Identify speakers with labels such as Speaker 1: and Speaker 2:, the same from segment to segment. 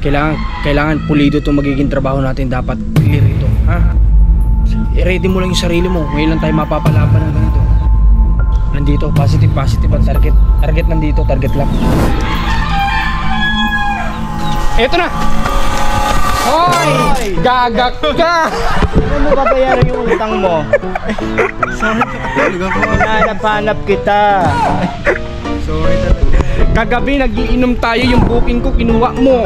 Speaker 1: Kailangan pulido itong magiging trabaho natin. Dapat clear ito, ha? I-ready mo lang yung sarili mo. Ngayon lang tayo mapapalaban ng ganito. Nandito, positive ang target. Target nandito, target lang. Eto na! Hoy! Gagak ka!
Speaker 2: Ano mo babayaran yung utang mo? Hanap-hanap kita.
Speaker 1: Sorry talaga. Kagabi nagiinom tayo, yung booking ko kinuha mo.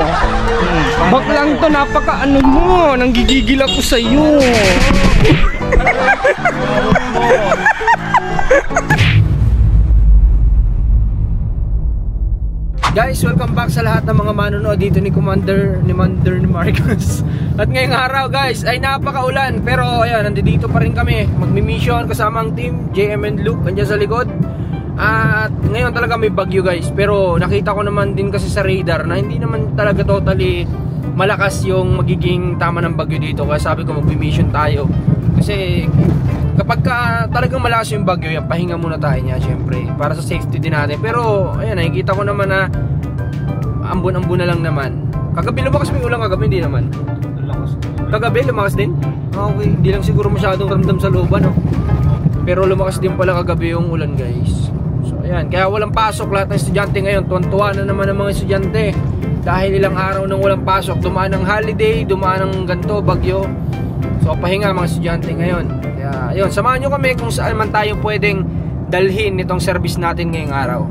Speaker 1: Baklang to, napaka ano mo, nanggigigil ako sa'yo. Guys, welcome back sa lahat ng mga manonood dito ni Commander ni Marcos. At ngayong araw guys ay napakaulan, pero ayan, nandito pa rin kami magmi-mission kasama ang team JM and Luke andyan sa likod. At ngayon talaga may bagyo guys, pero nakita ko naman din kasi sa radar na hindi naman talaga totally malakas yung magiging tama ng bagyo dito. Kaya sabi ko magmi-mission tayo kasi kapag talagang malakas yung bagyo yan, pahinga muna tayo niya syempre para sa safety din natin. Pero ayan, nakikita ko naman na ambon-ambon na lang naman. Kagabi lumakas may ulan, kagabi hindi naman. Kagabi lumakas din? Okay, hindi lang siguro masyadong ramdam sa looban, no? Pero lumakas din pala kagabi yung ulan guys. So ayan, kaya walang pasok lahat ng estudyante ngayon. Tuwan-tuwa na naman ang mga estudyante dahil ilang araw nang walang pasok. Dumaan ng holiday, dumaan ng ganto, bagyo. So pahinga mga estudyante ngayon. Kaya ayun, samahan nyo kami kung saan man tayo pwedeng dalhin itong service natin ngayong araw.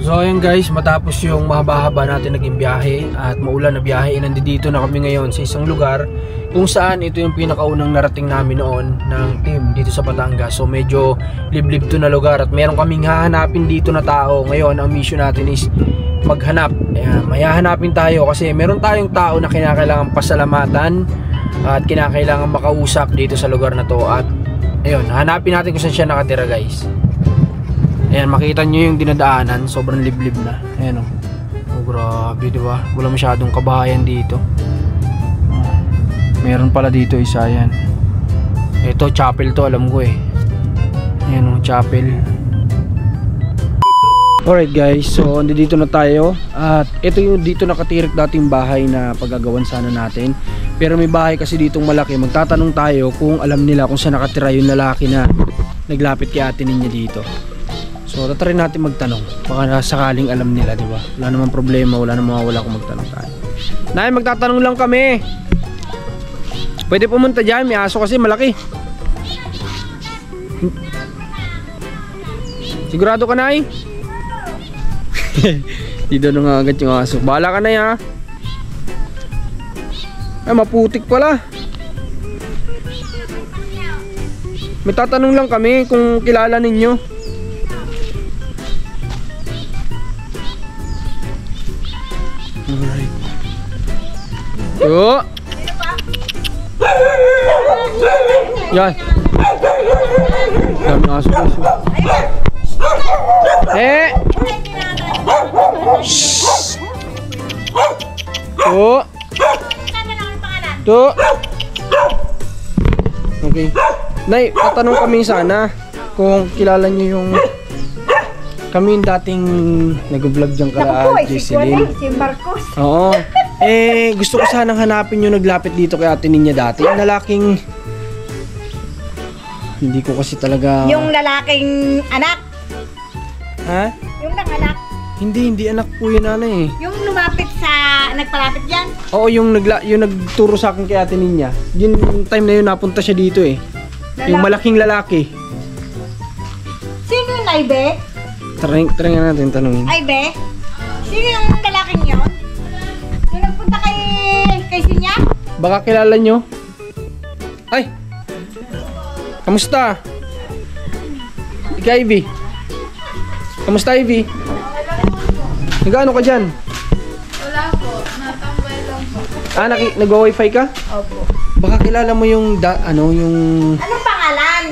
Speaker 1: So ayun guys, matapos yung mahaba-haba natin naging biyahe at maulan na biyahe, nandito na kami ngayon sa isang lugar kung saan ito yung pinakaunang narating namin noon ng team dito sa Batangas. So medyo liblib to na lugar at meron kaming hahanapin dito na tao. Ngayon ang mission natin is maghanap. Ayan, may hahanapin tayo kasi meron tayong tao na kinakailangan pasalamatan at kinakailangan makausap dito sa lugar na to. At ayun, hanapin natin kung saan siya nakatira guys. Ayan, makita nyo yung dinadaanan, sobrang liblib na. Ayan o. Oh, grabe, diba? Wala masyadong kabahayan dito. Meron pala dito isa, yan. Ito, chapel to, alam ko eh. Ayan o, chapel. Alright guys, so dito na tayo. At ito yung dito nakatirik dating bahay na paggagawan sana natin. Pero may bahay kasi ditong malaki. Magtatanong tayo kung alam nila kung saan nakatira yung lalaki na naglapit kay ate niya dito. So tatarin natin magtanong. Baka sakaling alam nila, di ba? Wala namang problema, wala namang mawawala kung magtanong tayo. Nay, magtatanong lang kami. Pwede pumunta dyan, may aso kasi malaki. Sigurado ka, Nay? Dito na nga agad yung aso. Bahala ka, Nay, ha? Ay, maputik pala. May tatanong lang kami kung kilala ninyo. Alright. Yo. Yan. Dami aso guys. Shhh. Yo. To. Okay. Nay, tatanong kami sana kung kilala niyo yung kami yung dating nag-vlog dyan kala Jesseline.
Speaker 3: Si Marcos.
Speaker 1: Oo. Gusto ko sanang hanapin yung naglapit dito kay ate niya dati. Yung lalaking... Hindi ko kasi talaga...
Speaker 3: Yung lalaking anak.
Speaker 1: Ha?
Speaker 3: Yung nanganak.
Speaker 1: Hindi anak po yun nanay eh.
Speaker 3: Yung lumapit sa... Nagpalapit dyan.
Speaker 1: Oo, yung nagturo sa akin kay ate niya. Yung time na yun napunta siya dito eh. Yung malaking lalaki.
Speaker 3: Sino yun, Aibe?
Speaker 1: Try nga natin tanungin.
Speaker 3: Aibe? Sino yung lalaking yun? Yung nagpunta kay Sinya?
Speaker 1: Baka kilala nyo. Ay! Kamusta? Ika, Ivy. Kamusta, Ivy? Nag-ano ka dyan?
Speaker 4: Wala po. Natambay lang po.
Speaker 1: Ah, nag-wifi ka?
Speaker 4: Opo.
Speaker 1: Baka kilala mo yung yung...
Speaker 3: Anong pangalan?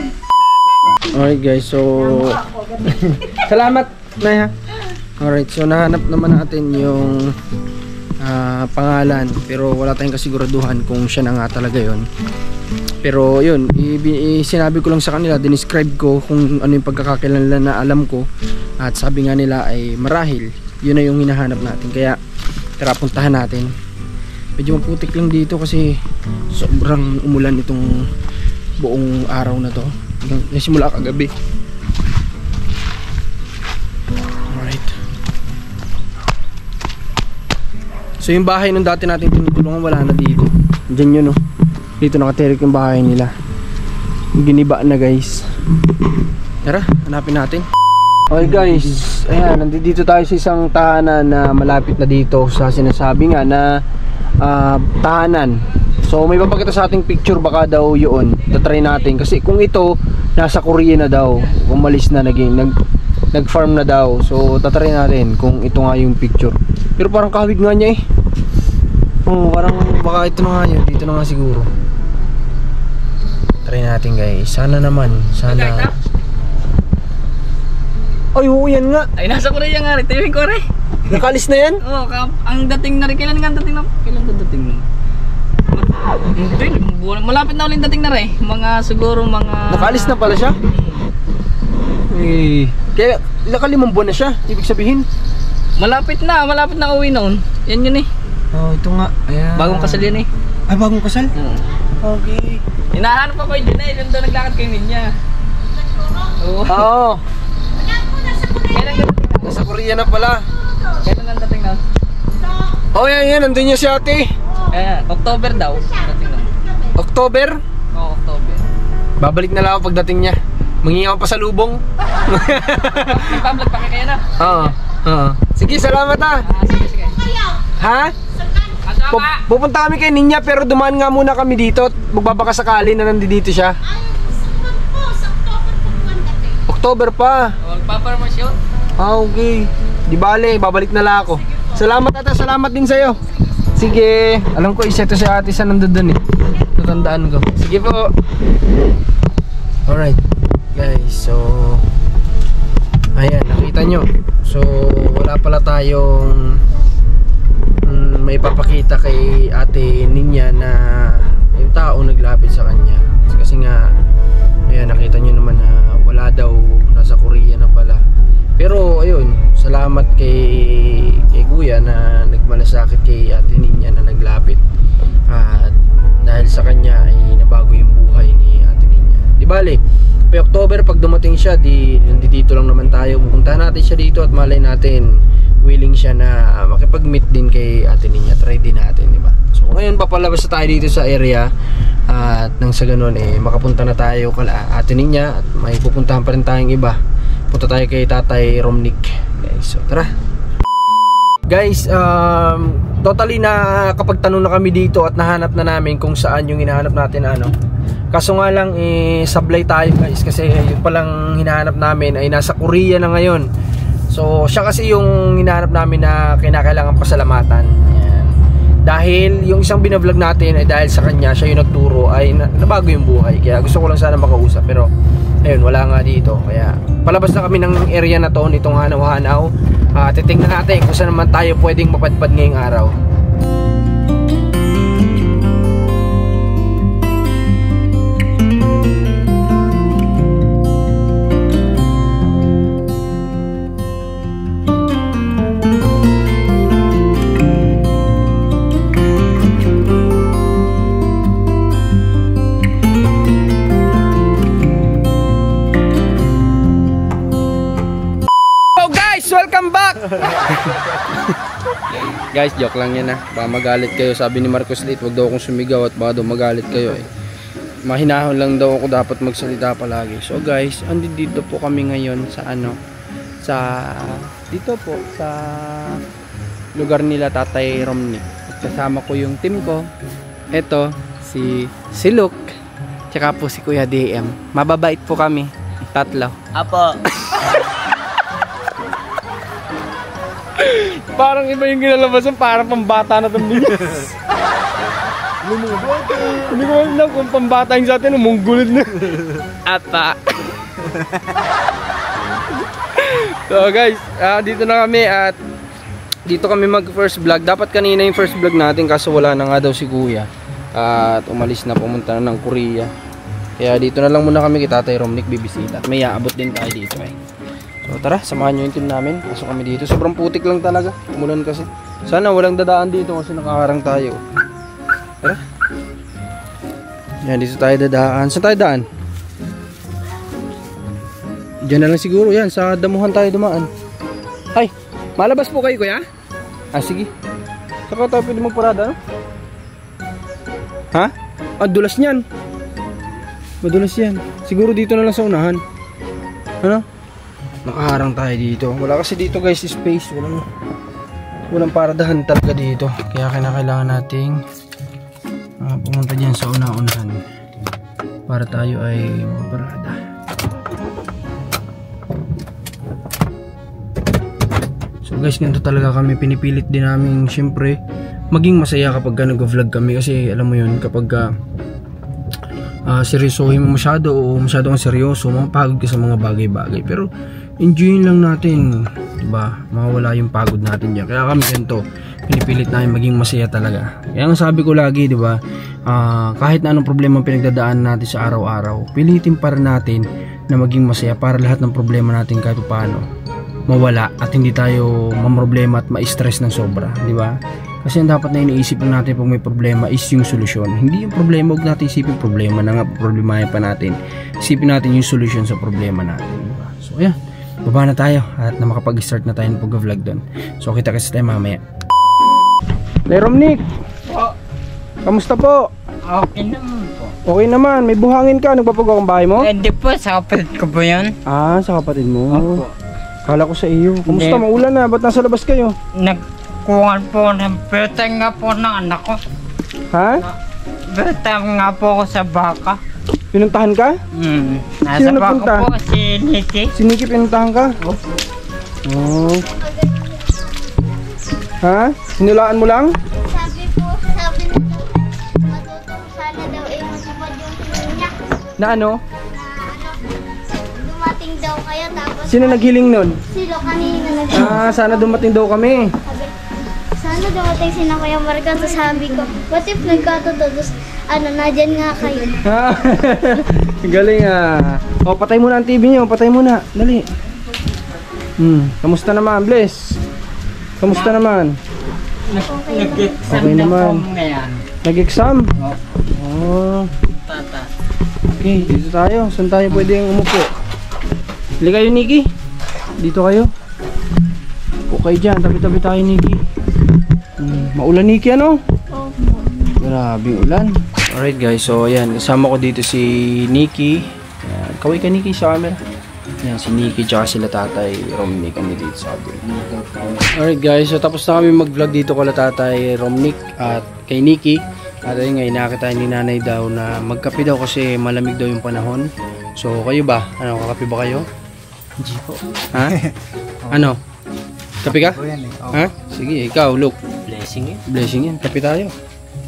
Speaker 1: Alright guys, so... Salamat, Nay ha. Alright, so nahanap naman natin yung pangalan, pero wala tayong kasiguraduhan kung siya na nga talaga yon. Pero yun, sinabi ko lang sa kanila, dinescribe ko kung ano yung pagkakakilanlan na alam ko, at sabi nga nila ay marahil yun na yung hinahanap natin. Kaya tara, puntahan natin. Medyo maputik lang dito kasi sobrang umulan itong buong araw na to, simula kagabi. Alright, so yung bahay nung dati natin tinutulungan wala na dito. Diyan yun, no? Dito nakatirik yung bahay nila. Giniba na, guys. Tara, hanapin natin. Okay guys, ayan, nandito tayo sa isang tahanan na malapit na dito sa sinasabi nga na tahanan. So may papakita sa ating picture, baka daw yun. Tatry natin kasi kung ito nasa Korea na daw, umalis na, nag-farm na daw. So tatry natin kung ito nga yung picture. Pero parang kahawig nga niya eh. Oh, parang baka ito na nga yun. Dito na nga siguro. Try natin guys. Sana naman. Sana. Ay, oo, yan nga.
Speaker 5: Ay, nasa Korea nga rin. Tiyuhin ko rin.
Speaker 1: Nakalis na yan?
Speaker 5: Oo, ang dating na rin. Kailan nga dating na? Kailan ka dating na? Malapit na ulit dating na rin. Mga siguro mga...
Speaker 1: Nakalis na pala siya? Eh, kaya nakalimang buwan na siya. Ibig sabihin?
Speaker 5: Malapit na uwi noon. Yan yun eh.
Speaker 1: Oh, ito nga. Ayan.
Speaker 5: Bagong kasal yan eh.
Speaker 1: Ay, bagong kasal? Okay.
Speaker 5: Hinahanap pa ko yun eh. Doon daw naglakad kayo niya. Oo.
Speaker 1: Oo.
Speaker 5: Kailan ka dating na?
Speaker 1: Nasa Korea na pala.
Speaker 5: Kailan ka dating na?
Speaker 1: Oh, yan. Nandun niya si ate.
Speaker 5: October daw. Dating na.
Speaker 1: October?
Speaker 5: Oo, October.
Speaker 1: Babalik na lang ako pagdating niya. Manghingi ako pa sa lubong.
Speaker 5: Nagpa-vlog pa kayo na?
Speaker 1: Oo. Sige, salamat ha.
Speaker 5: Sige.
Speaker 1: Ha? Pupunta kami kay Ninya pero dumaan nga muna kami dito. Magbabaka sakali na nandito siya. October pa.
Speaker 5: Magpaparmasyon?
Speaker 1: Okay. Di bale, babalik na lang ako. Salamat ata, salamat din sa'yo. Sige. Alam ko isa to si ate sa nandun eh. Natandaan ko. Sige po. Alright guys, so ayan, nakita nyo. So wala pala tayong may papakita kay ate Ninya na yung tao naglapit sa kanya. Kasi nga ayan, nakita nyo naman na wala daw, nasa Korea na pala. Pero ayun, salamat kay kuya na nagmalasakit kay ate Ninya na naglapit. At dahil sa kanya ay nabago yung buhay ni ate Ninya. Di bale, by October pag dumating siya, nandito lang naman tayo. Pupuntahan natin siya dito at malay natin willing siya na makipag-meet din kay ate Ninya. Try din natin, di ba? So ngayon papalabas na tayo dito sa area at nang sa ganun makapunta na tayo kala ate Ninya at may pupuntahan pa rin tayong iba. Punta tayo kay Tatay Romnick. Guys, so tara. Guys, totally na kapag tanong na kami dito at nahanap na namin kung saan yung hinahanap natin ano. Kaso nga lang sablay tayo guys kasi yung palang hinahanap namin ay nasa Korea na ngayon. So siya kasi yung hinahanap namin na kinakailangan pasalamatan. Ayan. Dahil yung isang binablog natin ay dahil sa kanya, siya yung nagturo, ay nabago yung buhay. Kaya gusto ko lang sana makausap pero ayun, wala nga dito. Kaya palabas na kami ng area na to, nitong hanaw-hanaw. Titingnan natin kung saan naman tayo pwedeng mapadpad ngayong araw. Welcome back! Guys, joke lang yan ha. Baka magalit kayo. Sabi ni Marcos Late, wag daw akong sumigaw at baka daw magalit kayo eh. Mahinahon lang daw ako, dapat magsalita palagi. So guys, andito po kami ngayon sa dito po sa lugar nila Tatay Romnick. At kasama ko yung team ko. Ito, si Luke, tsaka po si Kuya DM. Mababait po kami. Tatlo.
Speaker 5: Apo.
Speaker 1: Parang iba yung ginalabasan, parang pambata na itong binyas. Hindi ko alam kung pambata yung sa atin, munggulit na. Ata. So guys, dito na kami at dito kami mag first vlog. Dapat kanina yung first vlog natin kaso wala na nga daw si Kuya. At umalis na, pumunta na ng Korea. Kaya dito na lang muna kami kay Tatay Romnick bibisita. At may aabot din tayo dito eh. So tara, samahan nyo yung team namin. Pasok kami dito. Sobrang putik lang talaga. Umulan kasi. Sana walang dadaan dito kasi nakaharang tayo. Tara. Yan, dito tayo dadaan. Saan tayo daan? Diyan na lang siguro. Yan, sa damuhan tayo dumaan. Ay, malabas po kayo Kuya? Sige. Saka tayo pwede magparada, no? Ha? Dulas niyan. Madulas yan. Siguro dito na lang sa unahan. Ano? Nakaharang tayo dito. Wala kasi dito guys space. Walang paradahan talaga dito. Kaya kailangan nating pumunta dyan sa una-unahan para tayo ay maparada. So guys, ganito talaga kami. Pinipilit din namin syempre maging masaya kapag nag-vlog kami. Kasi alam mo yun, kapag seryosohin mo masyado o masyado kang seryoso, mapagod ka sa mga bagay-bagay. Pero enjoyin lang natin, diba? Mawawala yung pagod natin dyan. Kaya kami ganito, pinipilit namin maging masaya talaga. Kaya ang sabi ko lagi, diba, kahit na anong problema pinagdadaan natin sa araw-araw, pilitin pa rin natin na maging masaya para lahat ng problema natin kahit paano mawala at hindi tayo mamroblema at ma-stress ng sobra, diba? Kasi ang dapat na iniisip lang natin pag may problema is yung solusyon. Hindi yung problema, huwag natin isipin problema na nga, problemahin pa natin. Isipin natin yung solusyon sa problema natin, diba? So ayan, baba na tayo at na makapag-start na tayo ng pag-vlog doon. So kita kasi tayo mamaya. Tay Romnick! Kamusta po?
Speaker 2: Okay naman po.
Speaker 1: Okay naman, may buhangin ka. Nagpapagawa ang bahay mo?
Speaker 2: Hindi po, sa kapatid ko po yun.
Speaker 1: Sa kapatid mo?
Speaker 2: Opo.
Speaker 1: Kala ko sa iyo. Kamusta?
Speaker 2: Hindi.
Speaker 1: Maulan na, ba't nasa labas kayo?
Speaker 2: Nagkuhan po ng petang nga po ng anak ko.
Speaker 1: Ha?
Speaker 2: Petang nga po ako sa baka.
Speaker 1: Pinuntahan ka?
Speaker 2: Nasa
Speaker 1: Sino
Speaker 2: baka
Speaker 1: nagpunta?
Speaker 2: po si Nikki.
Speaker 1: Si Nikki pinuntahan ka?
Speaker 2: Opo.
Speaker 1: Oh. Ha? Sinulaan mo lang?
Speaker 6: Sabi nito, matutong sana daw matupad yung hiling niya.
Speaker 1: Na ano?
Speaker 6: Dumating daw kayo tapos
Speaker 1: Sino naghiling nun?
Speaker 6: silo kanina
Speaker 1: Sana dumating daw kami.
Speaker 6: sabi, sana dumating si na Kuya Marco. Tapos sabi ko, what if nagkatotoo? Tapos nadyan nga kayo.
Speaker 1: Galing O, patay muna ang TV niyo. Patay muna. Dali. Kamusta naman, Bless? Kamusta naman?
Speaker 2: Nag-exam
Speaker 1: Okay
Speaker 2: na po
Speaker 1: naman.
Speaker 2: ngayon.
Speaker 1: Nag-exam?
Speaker 2: Opo.
Speaker 1: Oh.
Speaker 2: Tata.
Speaker 1: Okay, dito tayo. Saan tayo pwedeng umupo? Hili kayo, Nikki. Dito kayo. Okay dyan. Tabi-tabi tayo, Nikki. Maulan, Nikki, ano? Grabing ulan. Alright guys, so ayan, kasama ko dito si Nikki. Ayan, kaway ka Nikki sa camera. Ayan, si Nikki tsaka sila Tatay Romnick kami dito sa atin. Alright guys, so tapos na kami mag-vlog dito kala Tatay Romnick at kay Nikki. At ayun nga, inakita ni nanay daw na magkape daw kasi malamig daw yung panahon. So kayo ba? Ano, kakape ba kayo? Hindi po. Ha? Ano? Kape ka? Ha? Sige, ikaw, look.
Speaker 2: Blessing yun.
Speaker 1: Blessing yan, kape tayo.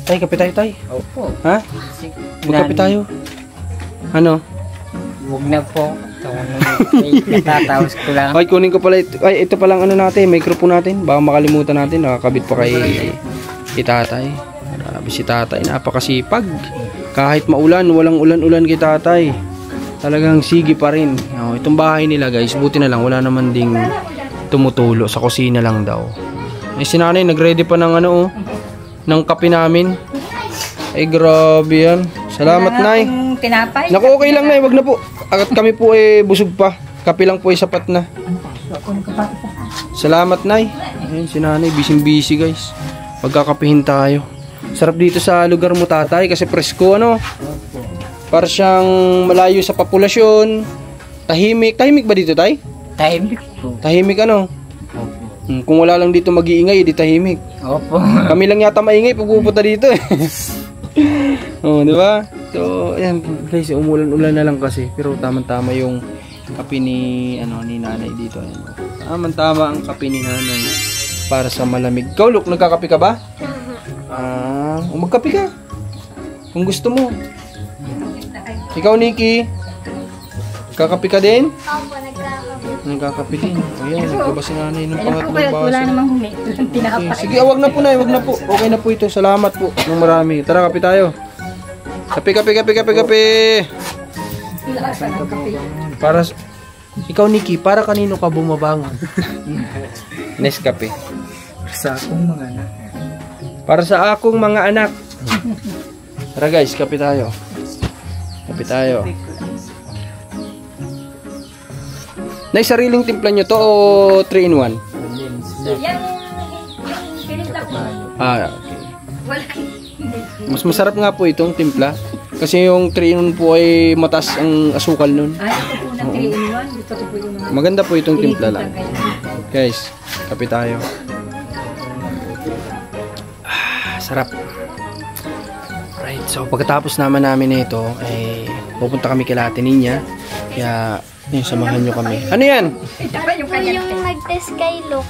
Speaker 1: Tay, kape tayo, tay.
Speaker 2: Opo.
Speaker 1: Ha? Magkape tayo. Ano?
Speaker 2: Huwag na po. Natatawas ko lang.
Speaker 1: Ay, kunin ko pala ito. Ay, ito palang ano natin, microphone natin. Baka makalimutan natin, nakakabit pa kay Tatay. Grabe si Tatay, napakasipag. Kahit maulan, walang ulan-ulan kay Tatay. Talagang sige pa rin. Itong bahay nila guys, buti na lang, wala naman ding tumutulo. Sa kusina lang daw. Eh, si nanay, nag-ready pa ng ano, ng kape namin. Ay, grabe yan. Salamat, Nay.
Speaker 3: Tinapay.
Speaker 1: Naku, okay lang, Nay. Wag na po. At kami po busog pa. Kape lang po sapat na. Salamat, Nay. Ayun, si nanay, busy guys. Pagkakapihin tayo. Sarap dito sa lugar mo, Tatay, kasi presko, ano? Para siyang malayo sa populasyon. Tahimik. Tahimik ba dito, Tay?
Speaker 2: Tahimik po.
Speaker 1: Tahimik, ano? Kung wala lang dito mag-iingay, di tahimik.
Speaker 2: Opo.
Speaker 1: Kami lang yata maingay pag pupunta dito eh. Oh, di ba? So, ayan guys, umulan-ulan na lang kasi, pero tamang-tama yung kape ni nanay dito. Ayan. Tamang-tama ang kape ni nanay para sa malamig. Ikaw, Luke, nagkakape ka ba? Magkape ka. Kung gusto mo. Ikaw, Nikki, kakape ka din?
Speaker 6: Opo, nagkakape.
Speaker 1: Nagkakape din. Ayan, naglabas si nanay ng pangatlong baso.
Speaker 3: Wala namang humi.
Speaker 1: Okay. Sige, wag na po na, wag na po. Okay na po ito. Salamat po ng marami. Tara, kape tayo. Kape. Para ikaw, Nikki, para kanino ka bumabangon? Nescafe.
Speaker 2: Sa akong mga anak.
Speaker 1: Para sa akong mga anak. Tara guys, kape tayo. Kape tayo. Nay, sariling timpla nyo to o 3-in-1? Ah, okay. Mas masarap nga po itong timpla. Kasi yung 3-in-1 po ay mataas ang asukal nun.
Speaker 3: Ay, ito po na 3-in-1. Gusto ko po yung mga...
Speaker 1: Maganda po itong timpla lang. Guys, kape tayo. Sarap. Right, so pagkatapos naman namin ito, ay pupunta kami kay Ate Ninya. Kaya, samahan nyo kami. Ano yan?
Speaker 6: Po yung nag-test kay Luke.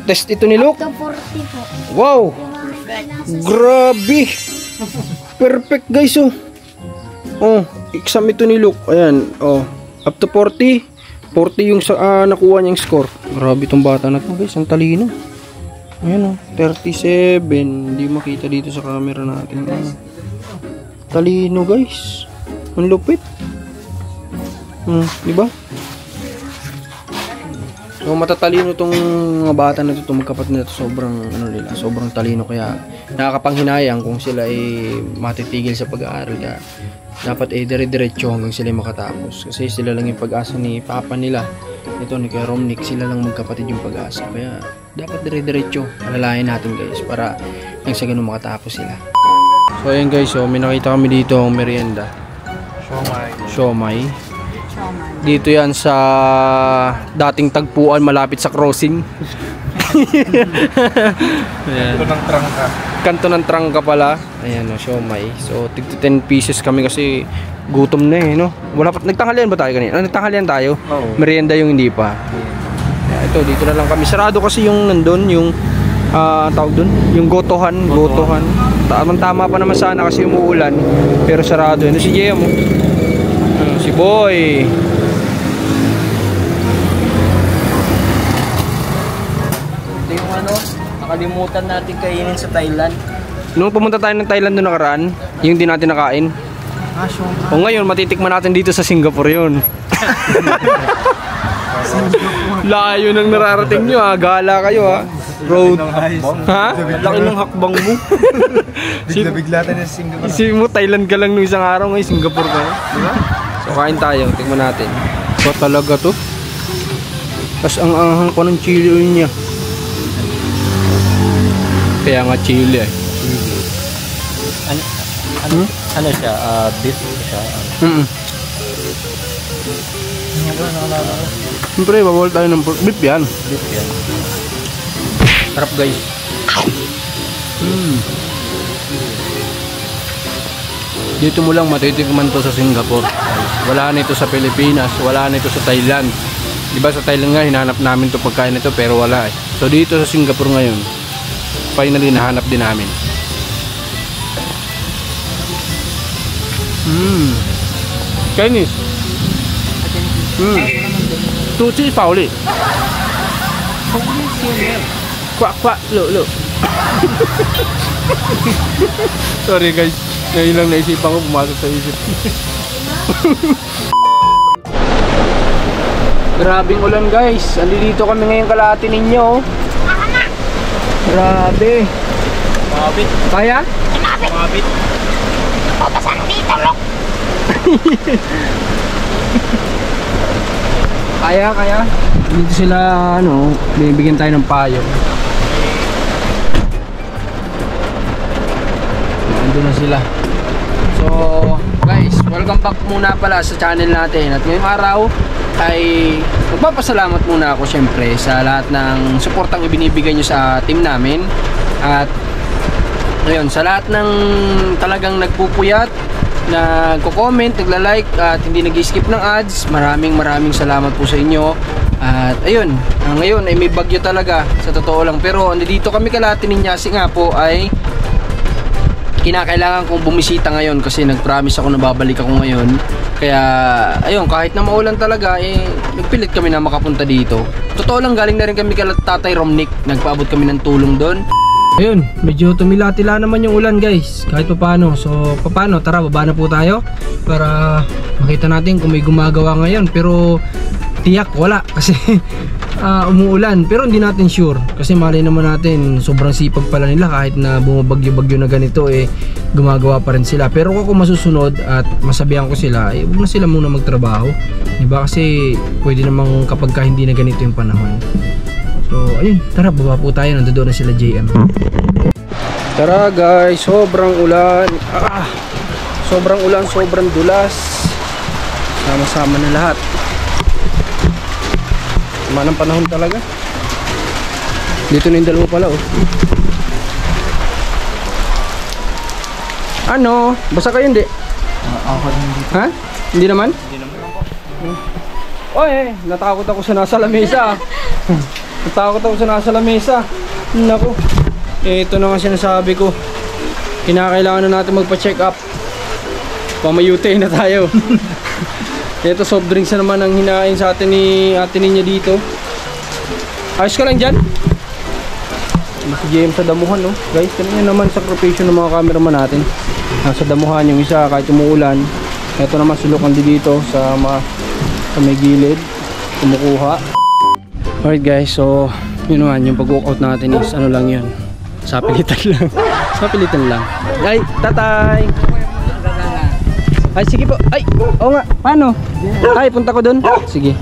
Speaker 1: Test ito ni Luke?
Speaker 6: Up to 40 po.
Speaker 1: Wow! Grabe! Perfect guys, oh. Oh, exam ito ni Luke. Ayan, oh. Up to 40. 40 yung nakuha niyang score. Grabe itong bata na to guys, ang talino. Ayan, oh. 37. Hindi makita dito sa camera natin. Talino guys. Ang lupit. Diba? So matatalino tong mga bata na ito, magkapatid na ito, sobrang talino, kaya nakakapanghinayang kung sila ay matitigil sa pag-aaral, kaya dapat ay dire-diretso hanggang sila makatapos, kasi sila lang yung pag-asa ni papa nila, ito ni Kuya Romnick, sila lang magkapatid yung pag-asa, kaya dapat dire-diretso, alalayan natin guys, para nang sa ganun makatapos sila. So ayan guys, so may nakita kami dito ang merienda, siomai. Dito yan sa dating tagpuan malapit sa crossing. Ayan. Kanto ng Trangka. Kanto ng Trangka pala. Ayan o, siomai. So, tig 10 pieces kami kasi gutom na eh, no? Wala pa, nagtanghalian ba tayo kanina? Nagtanghalian tayo? Oo. Merienda yung hindi pa. Ayan, ito, dito na lang kami. Sarado kasi yung nandun, yung tawag dun, yung gotohan. Tama pa naman sana kasi umuulan. Pero sarado. Ano si Jay mo? Si Boy.
Speaker 5: Ito yung nakalimutan natin kainin sa Thailand.
Speaker 1: Nung pumunta tayo ng Thailand noong nakaraan, yung di natin nakain. O ngayon, matitikman natin dito sa Singapore yun. Layo nang nararating nyo ha. Gala kayo ha. Road. Ha?
Speaker 5: Laki ng hakbang mo.
Speaker 2: Bigla tayo sa Singapore.
Speaker 1: Isipin mo, Thailand ka lang nung isang araw, ngayon Singapore ka na. Diba? So kain tayo, tingnan natin. So talaga to. Tapos ang anghang pa ng chili oil niya. Kaya nga chili eh.
Speaker 5: Ano siya? Beef siya?
Speaker 1: Siyempre, babawal tayo ng pork. Beef yan. Sarap guys. Dito mo lang matitikman to sa Singapore. Wala na ito sa Pilipinas, wala na ito sa Thailand. Diba sa Thailand nga hinanap namin to pagkain ito pero wala eh. So dito sa Singapore ngayon, finally nahanap din namin. Chinese. Sushi pa ulit. Kwak, lo. Sorry guys, ngayon lang naisipan ko, pumasok sa isip. Grabing ulan guys, andito kami ngayon kalahati ninyo. Grabe. Kaya?
Speaker 6: Mabit. Papasan dito, Lok.
Speaker 1: Kaya. Dito sila, bibigyan tayo ng payo. Nandun na sila. So, guys, welcome back muna pala sa channel natin. At ngayong araw ay magpapasalamat muna ako syempre sa lahat ng suportang ibinibigay nyo sa team namin. At ngayon, sa lahat ng talagang nagpupuyat, nagko-comment, nagla-like at hindi nag-skip ng ads, maraming salamat po sa inyo. At ayun, ngayon ay may bagyo talaga sa totoo lang, pero andito kami kalahati ni Nyasi nga po ay kinakailangan kong bumisita ngayon kasi nag-promise ako na babalik ako ngayon. Kaya ayun, kahit na maulan talaga nagpilit kami na makapunta dito. Totoo lang, galing na rin kami kay Tatay Romnick, nagpaabot kami ng tulong doon. Ayun, medyo tumila-tila naman yung ulan guys, kahit paano. So paano, tara baba na po tayo para makita natin kung may gumagawa ngayon. Pero tiyak wala kasi umuulan, pero hindi natin sure kasi malay naman natin sobrang sipag pala nila, kahit na bumabagyo-bagyo na ganito gumagawa pa rin sila. Pero kung masusunod at masabihan ko sila, huwag na sila muna magtrabaho, diba? Kasi pwede namang kapag hindi na ganito yung panahon. So ayun, tara baba po tayo, nandoon na sila JM. Tara guys, sobrang ulan, sobrang ulan, sobrang dulas, sama-sama na lahat. Manang panahon talaga. Dito na yung dalawa pala Ano? Basta kayo hindi?
Speaker 2: Ako hindi.
Speaker 1: Ha? Hindi naman? Hindi naman ako. Oy, natakot ako sa nasa lamesa. Natakot ako sa nasa lamesa. Naku. Ito na nga sinasabi ko. Kinakailangan na natin magpa-check up. Pamayute na tayo. Ito, soft drinks na naman ang hinain sa atin ni ate niya dito. Ayos ka lang dyan? Si JM sa damuhan, no? Guys, kanina naman sakripisyo ng mga cameraman natin. Nasa damuhan yung isa kahit umuulan. Ito naman sulukan dito sa may gilid. Kumukuha. Alright guys, so yun naman, yung pag-walkout natin is ano lang yun. Sapilitan lang. Sapilitan lang. Ay, tatay! Ay, sige po. Ay, oo nga. Paano? Ay, punta ko dun. Sige.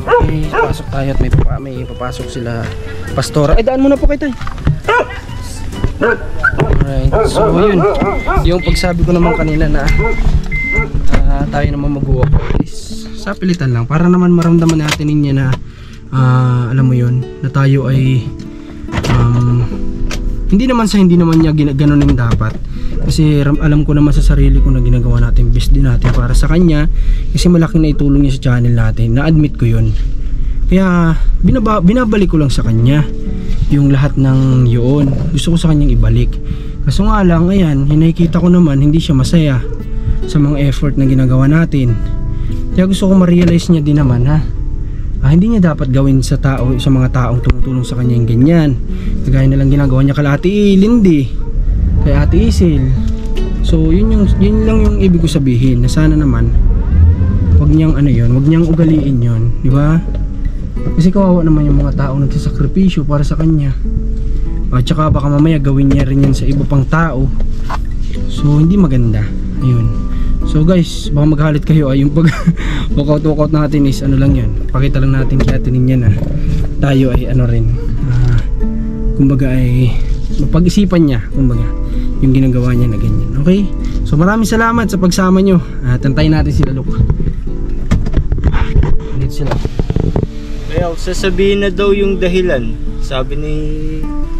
Speaker 1: Okay, pasok tayo at may papasok sila pastora. Ay, daan muna po kayo tayo. Alright, so yun. Yung pagsabi ko naman kanina na tayo naman mag-walk is sa pilitan lang. Para naman maramdaman natin ninyo na alam mo yun, na tayo ay hindi naman niya ganonin dapat. Kasi alam ko naman sa sarili ko na ginagawa natin best din natin para sa kanya. Kasi malaking naitulong niya sa channel natin. Na-admit ko yun. Kaya binabalik ko lang sa kanya yung lahat ng yun. Gusto ko sa kanyang ibalik. Kaso nga lang, ayan, hinakita ko naman hindi siya masaya sa mga effort na ginagawa natin. Kaya gusto ko ma-realize niya din naman hindi niya dapat gawin sa mga taong tumutulong sa kanya yung ganyan. Kagaya na lang ginagawa niya kala Ate Lindy, kay Ate Isil. So yun lang yung ibig ko sabihin, na sana naman wag niyang wag niyang ugaliin yun, di ba? Kasi kawawa naman yung mga tao nagsasakripisyo para sa kanya. At saka baka mamaya gawin niya rin yan sa iba pang tao. So hindi maganda. Ayun. So guys, baka maghalit kayo yung pag walkout natin is lang yun. Pakita lang natin kay Ate Ninya na tayo ay kumbaga ay mapag-isipan niya, kumbaga, yung ginagawa niya na ganyan. Okay? So maraming salamat sa pagsama nyo. At antayin natin sila, Luke. Dito sila.
Speaker 7: Kaya sasabihin na daw yung dahilan. Sabi ni...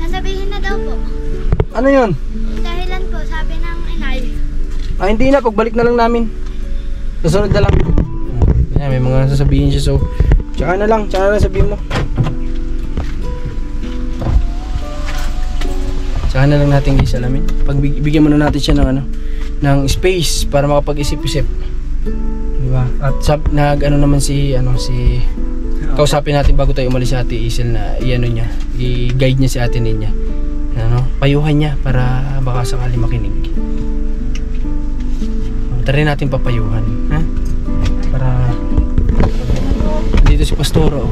Speaker 6: Nasabihin na daw po.
Speaker 1: Ano yun?
Speaker 6: Dahilan po, sabi ng inay.
Speaker 1: Hindi na, pagbalik na lang namin. Susunod na lang. Ayan, may mga sasabihin siya. So, tsaka na lang sabihin mo. Tsaka na lang natin guys alamin. Pagbigyan muna natin siya ng space para makapag-isip-isip. Diba? At naman kausapin natin bago tayo umalis si Ate Isil na i-guide niya si Ate Ninya. Payuhan niya para baka sakali makinig. Try natin papayuhan, ha? Para dito si Pastora.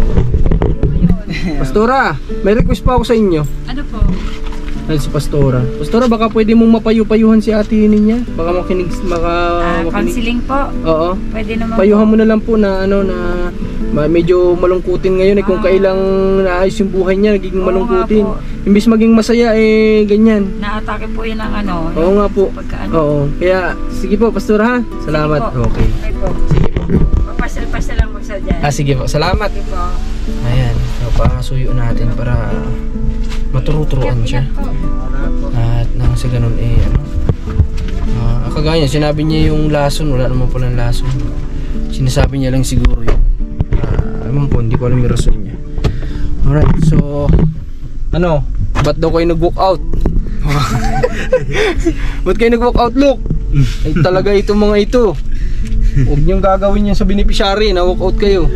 Speaker 1: Pastora, may request pa ako sa inyo.
Speaker 3: Ano po?
Speaker 1: Si Pastora. Pastora, baka pwede mong mapayu-payuhan si Ate Ninya. Baka makinig.
Speaker 3: Counseling po.
Speaker 1: Oo.
Speaker 3: Pwede naman
Speaker 1: payuhan mo na lang po na medyo malungkutin ngayon kung kailang naayos yung buhay niya, nagiging malungkutin. Imbis maging masaya ganyan.
Speaker 3: Na-atake po yun ang
Speaker 1: Oo nga po. Oo. Kaya sige po, Pastora ha. Salamat. Okay.
Speaker 3: Okay po.
Speaker 1: Sige po.
Speaker 3: Papasal lang mo sa dyan.
Speaker 1: Sige po. Salamat.
Speaker 3: Sige po.
Speaker 1: Ayan. Papasuyo natin para maturo-turuan siya. At nang sa ganun kagaya sinabi niya yung lason, wala naman palang lason. Sinasabi niya lang siguro yun. Ewan po, hindi ko alam yung rason niya. Alright, so ba't daw kayo nag-walk out? Ba't kayo nag-walkout, look? Ay talaga itong mga ito. Huwag niyong gagawin yan sa beneficiary na walkout kayo.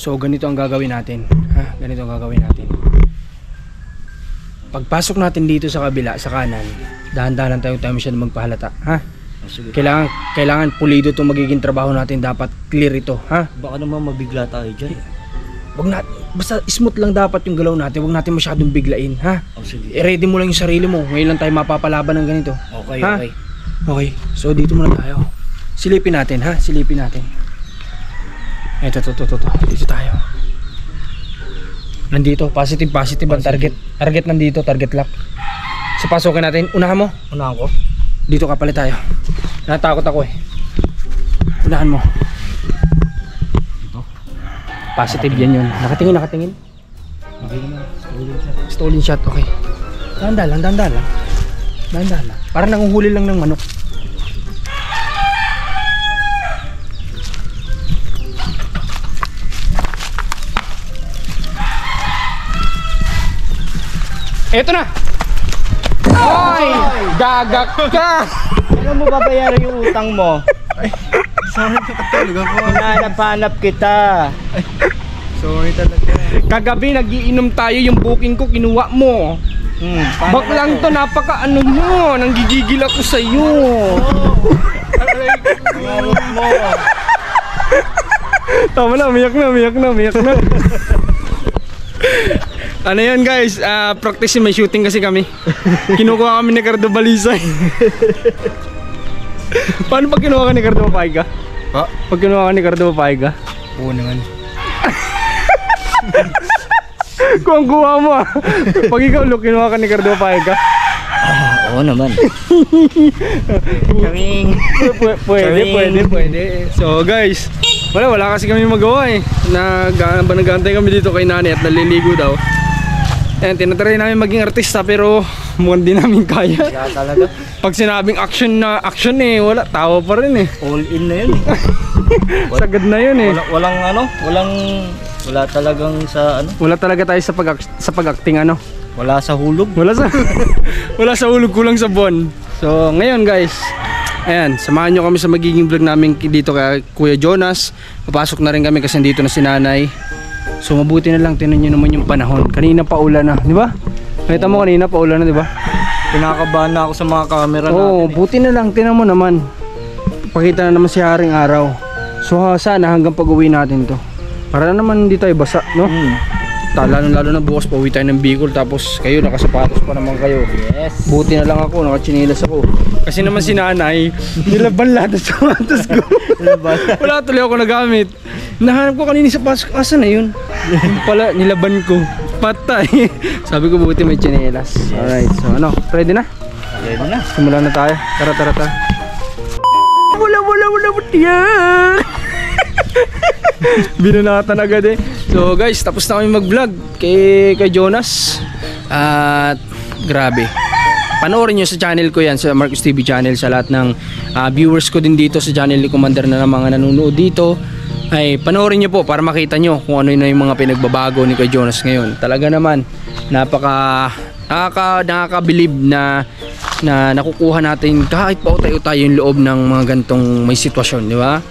Speaker 1: So ganito ang gagawin natin, ha? Ganito ang gagawin natin. Pagpasok natin dito sa kabila, sa kanan, dahan-dahan tayo masyadong magpahalata, ha? Kailangan pulido itong magiging trabaho natin, dapat clear ito, ha?
Speaker 7: Baka naman mabigla tayo dyan.
Speaker 1: Basta smooth lang dapat yung galaw natin, huwag natin masyadong biglain, ha?
Speaker 7: Sige.
Speaker 1: I-ready mo lang yung sarili mo, ngayon lang tayo mapapalaban ng ganito.
Speaker 7: Okay,
Speaker 1: ha?
Speaker 7: okay.
Speaker 1: Okay, so dito muna tayo. Silipin natin, ha? Silipin natin. Ito. Dito tayo. Nandito, positive ang target. Target nandito, target lock. So pasukin natin, unahan mo.
Speaker 7: Unahan ko?
Speaker 1: Dito ka palit tayo. Natakot ako eh. Unahan mo.
Speaker 7: Dito?
Speaker 1: Positive yan yun. Nakatingin.
Speaker 7: Okay naman,
Speaker 1: Stolen shot, okay. Dahan-dahan lang. Parang nanguhuli lang ng manok. Eto na! Ay! Gagak ka!
Speaker 7: Alam mo babayaran yung utang mo? Sorry talaga po. Hinahanap kita. Sorry talaga.
Speaker 1: Kagabi nagiinom tayo, yung booking ko kinuha mo. Baklang to, napaka ano mo, nanggigigil ako sa'yo.
Speaker 7: Marot mo.
Speaker 1: Tama na, umiyak na. Ano yan guys, practice may shooting kasi kami. Kinukuha kami ni Cardo Balisay. Paano pag kinuha ka ni Cardo Mapaiga?
Speaker 7: Ha?
Speaker 1: Pag kinuha ka ni Cardo Mapaiga?
Speaker 7: Oo naman.
Speaker 1: Kung kuha mo pag ikaw look, kinuha ka ni Cardo Mapaiga?
Speaker 7: Oo naman.
Speaker 1: Pwede. So guys, wala kasi kami magawa eh. Nag-aantay kami dito kay nanay at naliligo daw. Ayan, tinatry namin maging artista pero mukhang di namin kaya.
Speaker 7: Wala talaga.
Speaker 1: Pag sinabing action eh, wala, tawa pa rin eh.
Speaker 7: All in na yun eh.
Speaker 1: Sagad na yun eh.
Speaker 7: Wala talagang sa ano.
Speaker 1: Wala talaga tayo sa pag-acting ano.
Speaker 7: Wala sa hulog.
Speaker 1: Wala sa hulog, kulang sa buwan. So ngayon guys, ayan, samahan nyo kami sa magiging vlog namin dito kay Kuya Jonas. Papasok na rin kami kasi dito na si nanay. So mabuti na lang, tinan nyo naman yung panahon. Kanina pa ulan na, di ba? Nakita mo kanina pa ulan na, di ba?
Speaker 7: Kinakabahan na ako sa mga camera natin.
Speaker 1: Oo, buti na lang, tinan mo naman. Pakita na naman si Haring Araw. So sana hanggang pag-uwi natin to, para naman hindi tayo basa, no? Lalo na bukas pauwi tayo ng Bicol, tapos kayo nakasapatos pa naman kayo.
Speaker 7: Yes.
Speaker 1: Buti na lang ako, nakatsinilas ako. Kasi naman si nanay, nilaban lahat ng sapatos ko. Wala tuloy ako nagamit. Nahanap ko kanina sa pasok, asa na yun? Yung pala, nilaban ko. Patay. Sabi ko buti may tsinelas. Alright, so ano, ready na?
Speaker 7: Ready na.
Speaker 1: Simulan na tayo. Tara. Wala. Binanatan agad eh. So guys, tapos na kami mag-vlog kay Jonas. At grabe, panoorin nyo sa channel ko yan, sa Marcos TV channel. Sa lahat ng viewers ko din dito sa channel ni Commander na mga nanonood dito, ay panoorin nyo po para makita nyo kung ano yung mga pinagbabago ni kay Jonas ngayon. Talaga naman nakakabilib na nakukuha natin kahit pa tayo yung loob ng mga gantong may sitwasyon, di ba?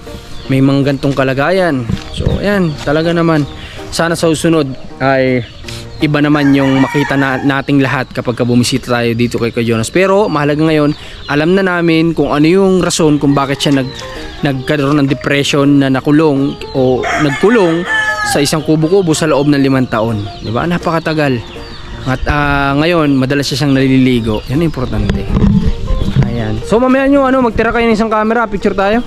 Speaker 1: May mga gantong kalagayan. So ayan, talaga naman sana sa susunod ay iba naman yung makita nating lahat kapag bumisita tayo dito kay Jonas. Pero mahalaga ngayon, alam na namin kung ano yung rason kung bakit siya nagkaroon ng depression na nagkulong sa isang kubo-kubo sa loob ng 5 taon. Di ba? Napakatagal. At ngayon, madalas siya siyang naliligo. Yan ang importante. Ayan. So mamaya nyo, magtira kayo ng isang camera, picture tayo.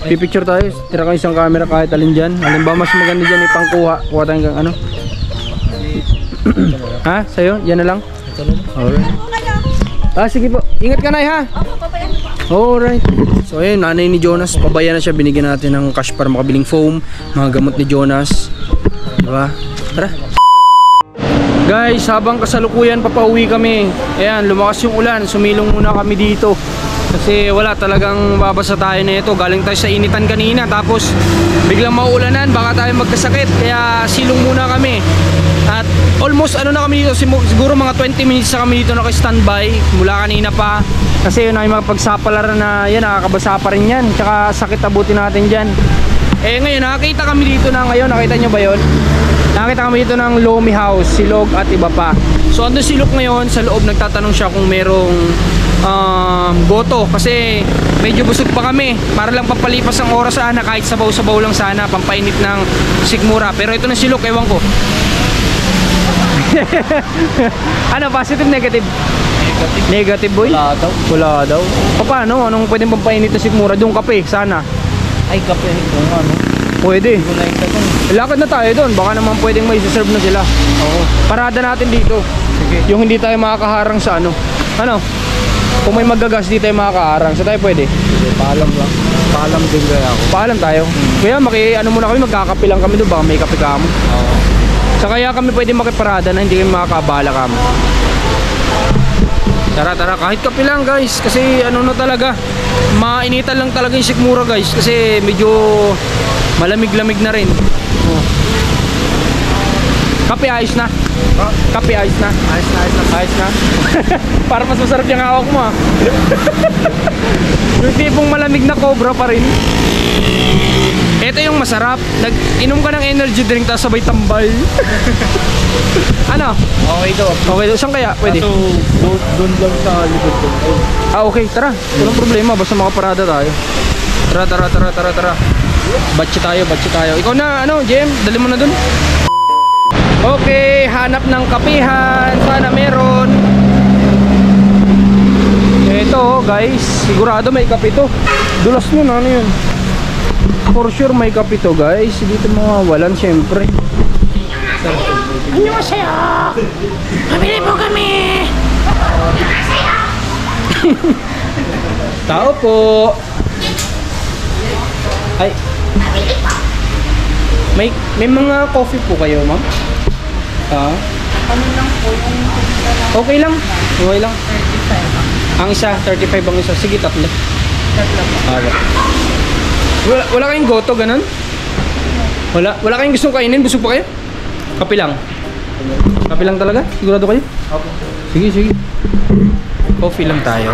Speaker 1: Pipicture tayo, tira kayo isang camera kahit alin dyan. Alin ba mas maganda dyan ipangkuha? Kuha tayo ng ano? Ha? Sa'yo? Yan na lang? Alright. Sige po. Ingat ka na ha? Alright. So ayun, nanay ni Jonas, pabaya na siya. Binigyan natin ng cash para makabiling foam, mga gamot ni Jonas. Diba? Tara. Guys, habang kasalukuyan papauwi kami. Ayan, lumakas yung ulan. Sumilong muna kami dito. Kasi wala, talagang babasa tayo na ito. Galing tayo sa initan kanina. Tapos biglang mauulanan, baka tayo magkasakit. Kaya silong muna kami. At almost ano na kami dito, siguro mga 20 minutes na kami dito naka-standby. Mula kanina pa. Kasi yun ay mapagsapalaran na yan, nakakabasa pa rin yan. Tsaka sakit abutin natin dyan. Eh ngayon, nakakita kami dito na ngayon. Nakita nyo ba yun? Nakita kami dito ng Lomi House, Silog at iba pa. So andun si Luke ngayon sa loob, nagtatanong siya kung merong goto. Kasi medyo busog pa kami. Para lang pampalipas ang oras sana, kahit sabaw-sabaw lang sana, pampainit ng sikmura. Pero ito na si Luke, ewan ko. Ano, positive, negative? Negative boy?
Speaker 7: Wala daw.
Speaker 1: Wala daw. Paano? Anong pwedeng pampainit na sikmura? Doon kape, sana.
Speaker 7: Ay, kape kung ano.
Speaker 1: Pwede. Lakad na tayo doon. Baka naman pwedeng may serve na sila. Oo. Parada natin dito. Sige. Yung hindi tayo makakaharang sa ano. Ano? Kung may magagas, di tayo makakaharang. Sa tayo pwede?
Speaker 7: Sige, paalam lang. Paalam din kaya ako.
Speaker 1: Paalam tayo. Kaya ano muna kami, magkakape lang kami doon. Baka may kape kamo.
Speaker 7: Oo.
Speaker 1: So kaya kami pwede makiparada na hindi kami makakabala kamo. Tara, kahit kape lang guys. Kasi ano na talaga, mainitan lang talaga yung sikmura guys. Kasi medyo malamig-lamig na rin. Oh. Kape ayos na. Kape ayos na. Ayos na. Para mas masarap yung hawak mo ah. Yung tipong malamig na cobra pa rin. Ito yung masarap. Inom ka ng energy drink tapos sabay tambay. Ano?
Speaker 7: Okay daw.
Speaker 1: Okay daw. Saan kaya? Pwede?
Speaker 7: Doon lang sa likod ko.
Speaker 1: Ah, okay. Tara. Walang problema. Basta makaparada tayo. Tara. Batsi tayo. Ikaw na, ano, Jem? Dali mo na dun. Okay. Hanap ng kapihan. Sana meron. Ito, guys. Sigurado may kape to. Dulas mo na. Ano yun? For sure may kape to, guys. Dito mawawalan, syempre.
Speaker 3: Annyeonghaseyo! Pabili po kami!
Speaker 1: Tao po. Ay. May mga coffee po kayo, ma'am? Ah.
Speaker 4: Ano lang po yung
Speaker 1: Okay lang. Okay lang. 35. Ang isa, 35 ang isa. Sige, tatlo. Wala kayong goto, ganun? Wala kayong gustong kainin? Busog pa kayo? Kape lang. Kape lang talaga? Sigurado kayo? Opo. Sige. Coffee lang tayo.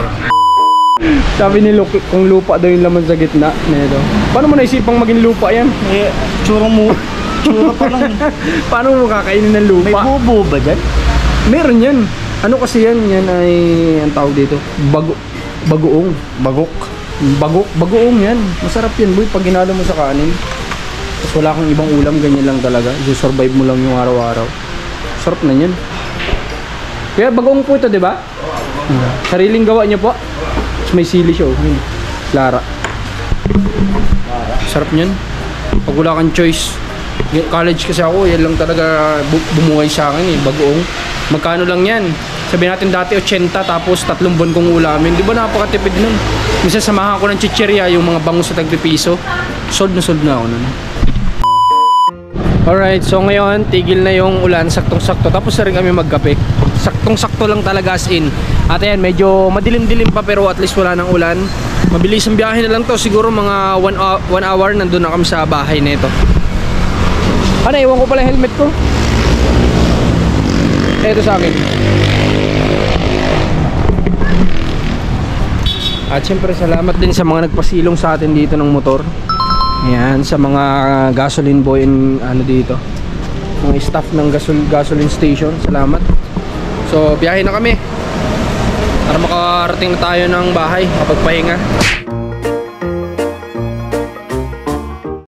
Speaker 1: Sabi ni Luke, kung lupa daw yung laman sa gitna nito. Paano mo naisipang maging lupa yan?
Speaker 7: Eh, tsura pa lang.
Speaker 1: Paano mo kakainin ng lupa?
Speaker 7: May bubo ba dyan?
Speaker 1: Meron yan. Ano kasi yan? Yan ay, ang tawag dito, bagoong. Bagoong yan. Masarap yan, boy, pag ginalo mo sa kanin. Tapos wala kang ibang ulam, ganyan lang talaga. I-survive mo lang yung araw-araw. Sarap na yan. Kaya bagoong po ito, di ba? Sariling gawa niyo po. Tapos may sili siya, oh. Clara. Sarap niyan. Pag wala kang choice. College kasi ako, yan lang talaga bumuhay sa akin eh, bagoong. Magkano lang yan? Sabihin natin dati 80 tapos 3 buwan kong ulamin. Di ba napakatipid nun? Minsan samahan ko ng chichirya, yung mga bangus sa tagpipiso. Sold na ako nun. Alright, so ngayon tigil na yung ulan, saktong-sakto. Tapos na rin kami magkape. Saktong-sakto lang talaga as in. At ayan, medyo madilim-dilim pa pero at least wala nang ulan. Mabilis ang biyahe na lang to. Siguro mga 1 hour nandun na kami sa bahay na ito. Ano, iwan ko pala helmet ko. Ito sa akin. At syempre salamat din sa mga nagpasilong sa atin dito ng motor. Ayan, sa mga gasoline boy and ano dito, mga staff ng gasoline station. Salamat. So biyahe na kami para makarating na tayo ng bahay, makapagpahinga.